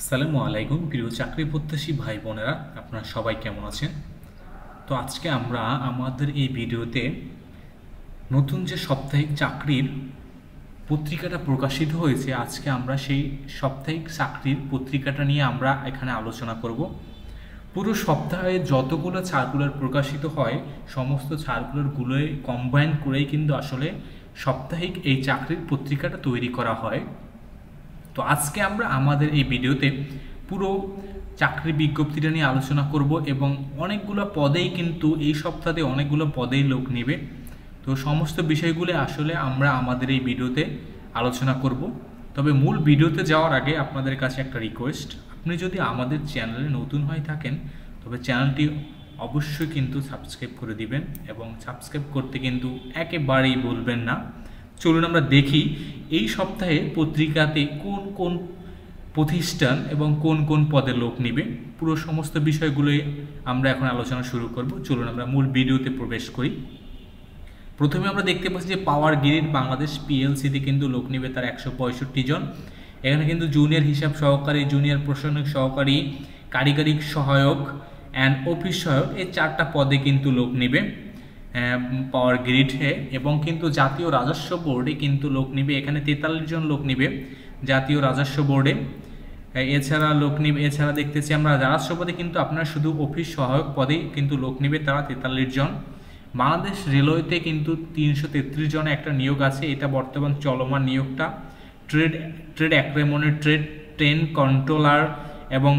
আসসালামু আলাইকুম প্রিয় চাকরি প্রত্যাশী ভাই বোনেরা, আপনারা সবাই কেমন আছেন? তো আজকে আমরা আমাদের এই ভিডিওতে নতুন যে সাপ্তাহিক চাকরির পত্রিকাটা প্রকাশিত হয়েছে, আজকে আমরা সেই সাপ্তাহিক চাকরির পত্রিকাটা নিয়ে আমরা এখানে আলোচনা করব। পুরো সপ্তাহে যতগুলো সার্কুলার প্রকাশিত হয় সমস্ত সার্কুলারগুলোই কম্বাইন করেই কিন্তু আসলে সাপ্তাহিক এই চাকরির পত্রিকাটা তৈরি করা হয়। তো আজকে আমরা আমাদের এই ভিডিওতে পুরো চাকরি বিজ্ঞপ্তিটা নিয়ে আলোচনা করব এবং অনেকগুলো পদেই কিন্তু এই সপ্তাহে অনেকগুলো পদেই লোক নেবে। তো সমস্ত বিষয়গুলো আসলে আমরা আমাদের এই ভিডিওতে আলোচনা করব। তবে মূল ভিডিওতে যাওয়ার আগে আপনাদের কাছে একটা রিকোয়েস্ট, আপনি যদি আমাদের চ্যানেলে নতুন হয়ে থাকেন তবে চ্যানেলটি অবশ্যই কিন্তু সাবস্ক্রাইব করে দিবেন এবং সাবস্ক্রাইব করতে কিন্তু একেবারেই ভুলবেন না। চলুন আমরা দেখি এই সপ্তাহে পত্রিকাতে কোন কোন প্রতিষ্ঠান এবং কোন কোন পদে লোক নেবে। পুরো সমস্ত বিষয়গুলোই আমরা এখন আলোচনা শুরু করব। চলুন আমরা মূল ভিডিওতে প্রবেশ করি। প্রথমে আমরা দেখতে পাচ্ছি যে পাওয়ার গ্রিড বাংলাদেশ পিএলসিতে কিন্তু লোক নেবে তার 165 জন। এখানে কিন্তু জুনিয়র হিসাব সহকারী, জুনিয়র প্রশাসনিক সহকারী, কারিগরি সহায়ক অ্যান্ড অফিস সহায়ক, এই 4টা পদে কিন্তু লোক নেবে পাওয়ার গ্রিডে। এবং কিন্তু জাতীয় রাজস্ব বোর্ডে কিন্তু লোক নেবে, এখানে 43 জন লোক নেবে জাতীয় রাজস্ব বোর্ডে। এছাড়া লোক নেবে, এছাড়া দেখতেছি আমরা রাজস্ব পদে কিন্তু আপনার শুধু অফিস সহায়ক পদেই কিন্তু লোক নেবে তারা 43 জন। বাংলাদেশ রেলওয়েতে কিন্তু 333 জনে একটা নিয়োগ আছে, এটা বর্তমান চলমান নিয়োগটা। ট্রেড অ্যাক্রেমনের ট্রেন কন্ট্রোলার এবং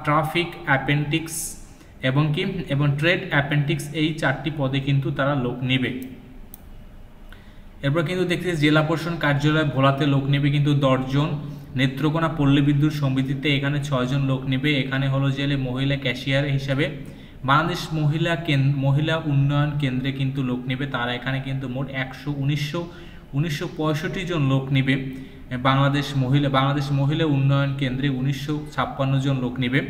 ট্রাফিক অ্যাপেন্ডিক্স এবং ট্রেড অ্যাপেন্ডিক্স, এই 4টি পদে কিন্তু তারা লোক নেবে। এরপর কিন্তু দেখতেছি জেলা প্রশাসন কার্যালয় ভোলাতে লোক নেবে কিন্তু 10 জন। নেত্রকোনা পল্লী বিদ্যুৎ সমিতিতে এখানে 6 জন লোক নেবে, এখানে হলো যে মহিলা ক্যাশিয়ার হিসাবে। বাংলাদেশ মহিলা উন্নয়ন কেন্দ্রে কিন্তু লোক নেবে, তারা এখানে কিন্তু মোট 1965 জন লোক নেবে। বাংলাদেশ মহিলা উন্নয়ন কেন্দ্রে 1956 জন লোক নেবে।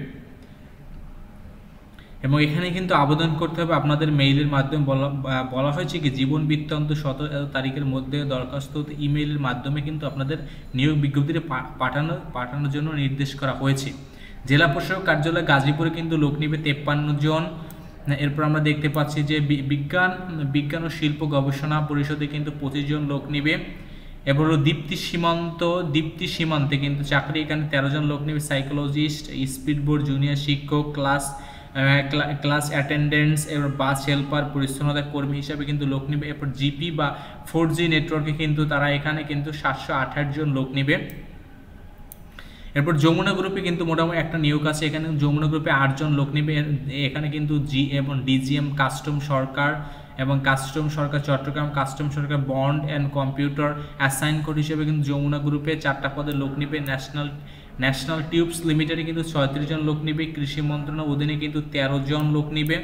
এবং এখানে কিন্তু আবেদন করতে হবে আপনাদের মেইলের মাধ্যমে। বলা হয়েছে কি জীবন বৃত্তান্ত 17 তারিখের মধ্যে দরখাস্ত ইমেইলের মাধ্যমে কিন্তু আপনাদের নিয়োগ বিজ্ঞপ্তিতে পাঠানোর জন্য নির্দেশ করা হয়েছে। জেলা প্রশাসক কার্যালয় গাজীপুরে কিন্তু লোক নেবে 53 জন। এরপর আমরা দেখতে পাচ্ছি যে বিজ্ঞান ও শিল্প গবেষণা পরিষদে কিন্তু 25 জন লোক নেবে। এবার হলো দীপ্তি সীমান্তে কিন্তু চাকরি, এখানে 13 জন লোক নেবে। সাইকোলজিস্ট, স্পিডবোট জুনিয়র শিক্ষক, ক্লাস অ্যাটেন্ডেন্টস, এবার বাস হেল্পার, পরিচ্ছন্নতা কর্মী হিসাবে কিন্তু লোক নেবে। এরপর জিপি বা 4G নেটওয়ার্কে কিন্তু তারা এখানে কিন্তু 728 জন লোক নেবে। এরপর যমুনা গ্রুপে কিন্তু মোটামুটি একটা নিয়োগ আছে, এখানে যমুনা গ্রুপে 8 জন লোক নেবে। এখানে কিন্তু ডিজিএম কাস্টম সরকার চট্টগ্রাম, কাস্টম সরকার bond and computer assign code হিসেবে কিন্তু যমুনা গ্রুপে 4টা পদে লোক নেবে। ন্যাশনাল টিউবস লিমিটেডে কিন্তু 36 জন লোক নেবে। কৃষি মন্ত্রণালয়ের অধীনে কিন্তু 13 জন লোক নেবে।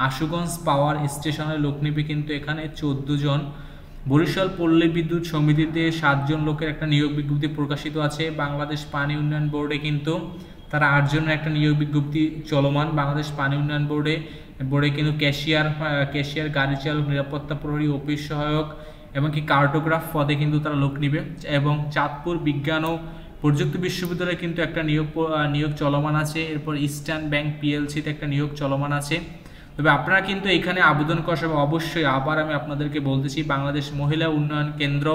আশুগঞ্জ পাওয়ার স্টেশনে লোক নেবে কিন্তু এখানে 14 জন। বরিশাল পল্লী বিদ্যুৎ সমিতিতে 7 জন লোকের একটা নিয়োগ বিজ্ঞপ্তি প্রকাশিত আছে। বাংলাদেশ পানি উন্নয়ন বোর্ডে কিন্তু তারা 8 জনের একটা নিয়োগ বিজ্ঞপ্তি চলমান। বাংলাদেশ পানি উন্নয়ন বোর্ডে কিন্তু ক্যাশিয়ার, গাড়ি চালক, নিরাপত্তা প্রহরী, অফিস সহায়ক এবং কি কার্টোগ্রাফ পদে কিন্তু তারা লোক নেবে। এবং চাঁদপুর বিজ্ঞান ও প্রযুক্তি বিশ্ববিদ্যালয়ে কিন্তু একটা নিয়োগ চলমান আছে। এরপর ইস্টার্ন ব্যাংক পিএলসিতে একটা নিয়োগ চলমান আছে। তবে আপনারা কিন্তু এখানে আবেদন করার সময় অবশ্যই আবার আমি আপনাদেরকে বলতেছি বাংলাদেশ মহিলা উন্নয়ন কেন্দ্র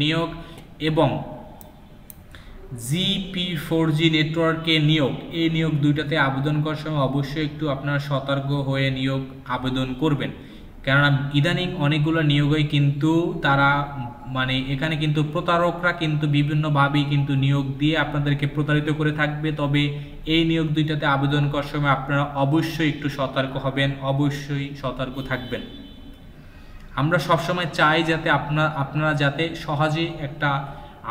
নিয়োগ এবং GP4G নেটওয়ার্কে নিয়োগ, এই নিয়োগ দুইটাতে আবেদন করার সময় অবশ্যই একটু আপনারা সতর্ক হয়ে নিয়োগ আবেদন করবেন। কেননা ইদানিং অনেকগুলো নিয়োগই কিন্তু তারা এখানে কিন্তু প্রতারকরা কিন্তু বিভিন্নভাবেই কিন্তু নিয়োগ দিয়ে আপনাদেরকে প্রতারিত করে থাকবে। তবে এই নিয়োগ দুইটাতে আবেদন করার সময় আপনারা অবশ্যই একটু সতর্ক হবেন, অবশ্যই সতর্ক থাকবেন। আমরা সবসময় চাই যাতে আপনারা যাতে সহজে একটা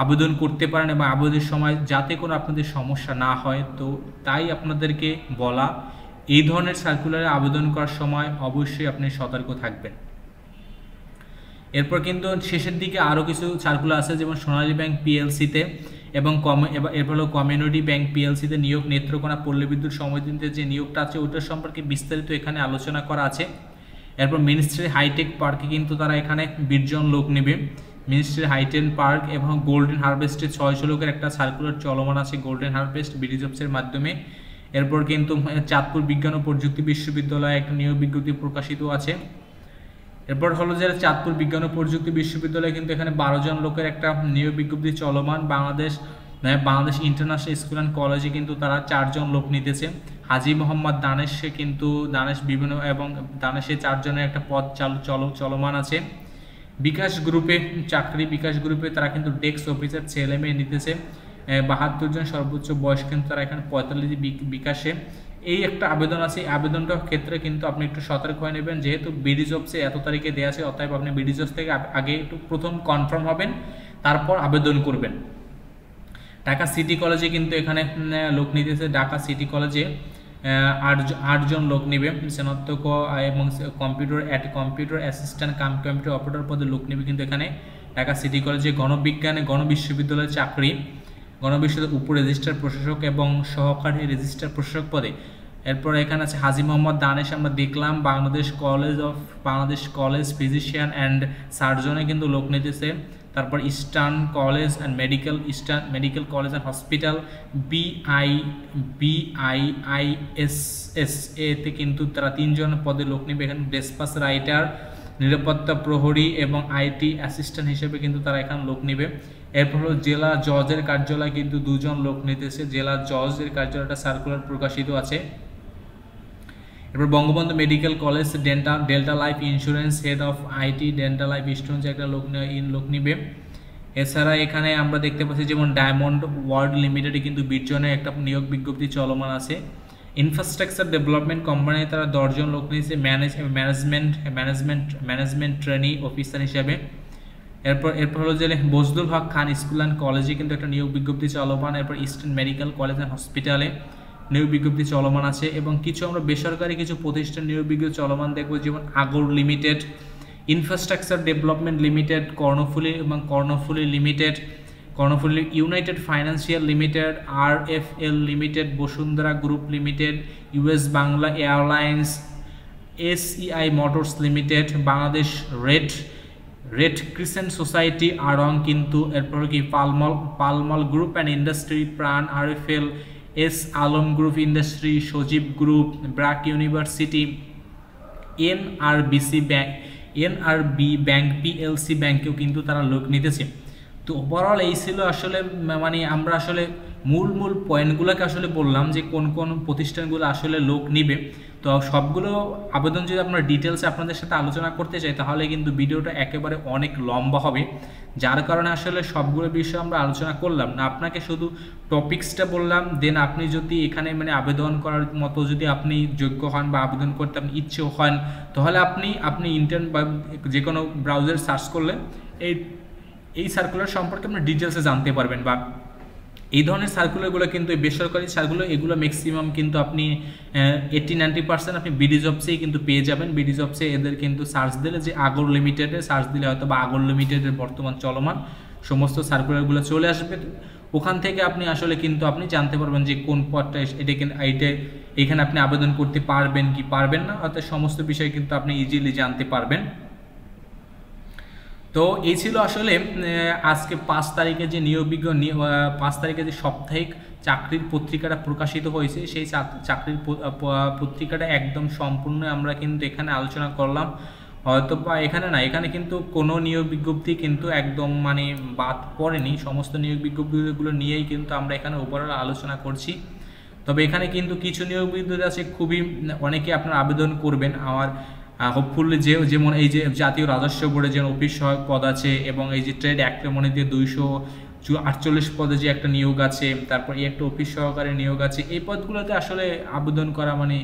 আবেদন করতে পারেন এবং আবেদনের সময় যাতে কোনো আপনাদের সমস্যা না হয়। তো তাই আপনাদেরকে বলা, এই ধরনের সার্কুলারে আবেদন করার সময় অবশ্যই আপনি সতর্ক থাকবেন। এরপর কিন্তু শেষের দিকে আরও কিছু সার্কুলার আছে, যেমন সোনালী ব্যাংক পিএলসিতে এবং এরপর হলো কমিউনিটি ব্যাংক পিএলসিতে নিয়োগ। নেত্রকোনা পল্লী বিদ্যুৎ সমিতিতে যে নিয়োগটা আছে ওটার সম্পর্কে বিস্তারিত এখানে আলোচনা করা আছে। এরপর মিনিস্ট্রি হাইটেক পার্কে কিন্তু তারা এখানে 20 জন লোক নেবে। মিনিস্ট্রি হাইটেন পার্ক এবং গোল্ডেন হারভেস্টে 600 লোকের একটা সার্কুলার চলমান আছে গোল্ডেন হারভেস্ট বিডি জবসের মাধ্যমে। এরপর কিন্তু চাঁদপুর বিজ্ঞান ও প্রযুক্তি বিশ্ববিদ্যালয়ে একটা নিয়োগ বিজ্ঞপ্তি প্রকাশিত আছে। এরপর হলো যে চাঁদপুর বিজ্ঞান ও প্রযুক্তি বিশ্ববিদ্যালয়ে কিন্তু এখানে 12 জন লোকের একটা নিয়োগ বিজ্ঞপ্তি চলমান। বাংলাদেশ ইন্টারন্যাশনাল স্কুল অ্যান্ড কলেজে কিন্তু তারা 4 জন লোক নিতেছে। হাজী মোহাম্মদ দানেশে কিন্তু বিভিন্ন এবং দানেশে 4 জনের একটা পদ চলমান আছে। বিকাশ গ্রুপে চাকরি, বিকাশ গ্রুপে তারা কিন্তু ডেস্ক অফিসার ছেলে মেয়ে নিতেছে 72 জন, সর্বোচ্চ বয়স কিন্তু তারা এখানে 45। বিকাশে এই একটা আবেদন আছে, এই আবেদনটার ক্ষেত্রে কিন্তু আপনি একটু সতর্ক হয়ে নেবেন, যেহেতু বিডি জবসে এত তারিখে দেওয়া আছে, অতএব আপনি বিডি জবস থেকে আগে একটু প্রথম কনফার্ম হবেন, তারপর আবেদন করবেন। ঢাকা সিটি কলেজে কিন্তু এখানে লোক নিতেছে, ঢাকা সিটি কলেজে 8 জন লোক নেবে স্নাতক এবং কম্পিউটার অ্যাসিস্ট্যান্ট কম্পিউটার অপারেটর পদে লোক নেবে কিন্তু এখানে ঢাকা সিটি কলেজে। গণবিশ্ববিদ্যালয়ের চাকরি, গণবিশ্ববিদ্যালয়ের উপ রেজিস্ট্রার প্রশাসক এবং সহকারী রেজিস্ট্রার প্রশাসক পদে। এরপর এখানে আছে হাজী মোহাম্মদ দানেশ, আমরা দেখলাম বাংলাদেশ কলেজ ফিজিশিয়ান অ্যান্ড সার্জনে কিন্তু লোক নিতেছে। তারপর eastern medical college and hospital BIISS এতে কিন্তু তারা 3 জন পদে লোক নেবে। এখানে ডেসপাস রাইটার, নিরাপত্তা প্রহরী এবং IT অ্যাসিস্ট্যান্ট হিসেবে কিন্তু তারা এখানে লোক নেবে। এরপর হলো জেলা জজের কার্যালয় কিন্তু 2 জন লোক নিতেছে, জেলা জজের কার্যালয়টা সার্কুলার প্রকাশিত আছে। এরপর Bangabandhu medical college delta life insurance head of IT delta life insurance একটা লোক নিবে। এছাড়া এখানে আমরা দেখতে পাচ্ছি যেমন ডায়মন্ড ওয়ার্ল্ড লিমিটেডে কিন্তু 20 জনের একটা নিয়োগ বিজ্ঞপ্তি চলমান আছে। ইনফ্রাস্ট্রাকচার ডেভেলপমেন্ট কোম্পানি তারা 10 জন লোক নিয়েছে ম্যানেজমেন্ট ট্রেনি অফিসার হিসেবে। এরপর হলো যে বজলুল হক খান স্কুল অ্যান্ড কলেজে কিন্তু একটা নিয়োগ বিজ্ঞপ্তি চলমান। এরপর ইস্টার্ন মেডিকেল কলেজ অ্যান্ড হসপিটালে নিয়োগ বিজ্ঞপ্তি চলমান আছে এবং কিছু আমরা বেসরকারি কিছু প্রতিষ্ঠান নিয়োগ বিজ্ঞপ্তি চলমান দেখব, যেমন আগর limited, infrastructure development limited, Karnaphuli limited, Karnaphuli united financial limited, RFL limited, Bashundhara group limited, US Bangla airlines, SEI motors limited, Bangladesh red crescent society আড়ং কিন্তু। এরপর কি Palmal group and industry, Pran, RFL, Alam group industry, Sajib group, BRAC university, NRB bank PLC ব্যাংকেও কিন্তু তারা লোক নিতেছে। তো ওভারঅল এই ছিল আসলে মানে আমরা আসলে মূল পয়েন্টগুলোকে আসলে বললাম যে কোন কোন প্রতিষ্ঠানগুলো আসলে লোক নিবে। তো সবগুলো আবেদন যদি আপনার ডিটেলসে আপনাদের সাথে আলোচনা করতে চাই তাহলে কিন্তু ভিডিওটা একেবারে অনেক লম্বা হবে, যার কারণে আসলে সবগুলো বিষয় আমরা আলোচনা করলাম না, আপনাকে শুধু টপিক্সটা বললাম। দেন আপনি যদি এখানে মানে আবেদন করার মতো যদি আপনি যোগ্য হন বা আবেদন করতে আপনি ইচ্ছুক হন, তাহলে আপনি ইন্টারনেট বা যে কোনো ব্রাউজার সার্চ করলে এই সার্কুলার সম্পর্কে আপনি ডিটেলসে জানতে পারবেন। বা এই ধরনের সার্কুলারগুলো কিন্তু এই বেসরকারি সার্কুলার এগুলো ম্যাক্সিমাম কিন্তু আপনি 80-90% আপনি বিডি জবসেই কিন্তু পেয়ে যাবেন। বিডি জবসে এদের কিন্তু সার্চ দিলে যে আগর লিমিটেডে সার্চ দিলে হয়তো বা আগর লিমিটেডের বর্তমান চলমান সমস্ত সার্কুলারগুলো চলে আসবে। ওখান থেকে আপনি আসলে কিন্তু আপনি জানতে পারবেন যে কোন পদটা এখানে আপনি আবেদন করতে পারবেন কি পারবেন না, অর্থাৎ সমস্ত বিষয় কিন্তু আপনি ইজিলি জানতে পারবেন। তো এই ছিল আসলে আজকে 5 তারিখে যে 5 তারিখে যে সাপ্তাহিক চাকরির পত্রিকাটা প্রকাশিত হয়েছে, সেই চাকরির পত্রিকাটা একদম সম্পূর্ণ আমরা কিন্তু এখানে আলোচনা করলাম। হয়তো বা এখানে কিন্তু কোনো নিয়োগ বিজ্ঞপ্তি কিন্তু একদম মানে বাদ পড়েনি, সমস্ত নিয়োগ বিজ্ঞপ্তিগুলো নিয়েই কিন্তু আমরা এখানে ওভারঅল আলোচনা করছি। তবে এখানে কিন্তু কিছু নিয়োগ বিজ্ঞপ্তি আছে খুবই অনেকে আপনার আবেদন করবেন। আমার হোপফুলি যেমন এই যে জাতীয় রাজস্ব বোর্ডে যে অফিস সহায়ক পদ আছে এবং এই যে ট্রেড অ্যাক্টমনিতে 248 পদে যে একটা নিয়োগ আছে, তারপর এই একটা অফিস সহকারী নিয়োগ আছে, এই পদগুলোতে আসলে আবেদন করা মানে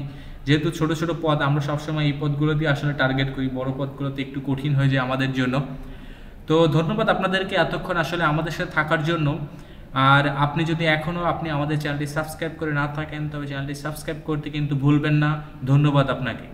যেহেতু ছোট ছোট পদ আমরা সবসময় এই পদগুলোতে আসলে টার্গেট করি, বড় পদগুলোতে একটু কঠিন হয়ে যায় আমাদের জন্য। তো ধন্যবাদ আপনাদেরকে এতক্ষণ আসলে আমাদের সাথে থাকার জন্য। আর আপনি যদি এখনও আমাদের চ্যানেলটি সাবস্ক্রাইব করে না থাকেন তবে চ্যানেলটি সাবস্ক্রাইব করতে কিন্তু ভুলবেন না। ধন্যবাদ আপনাকে।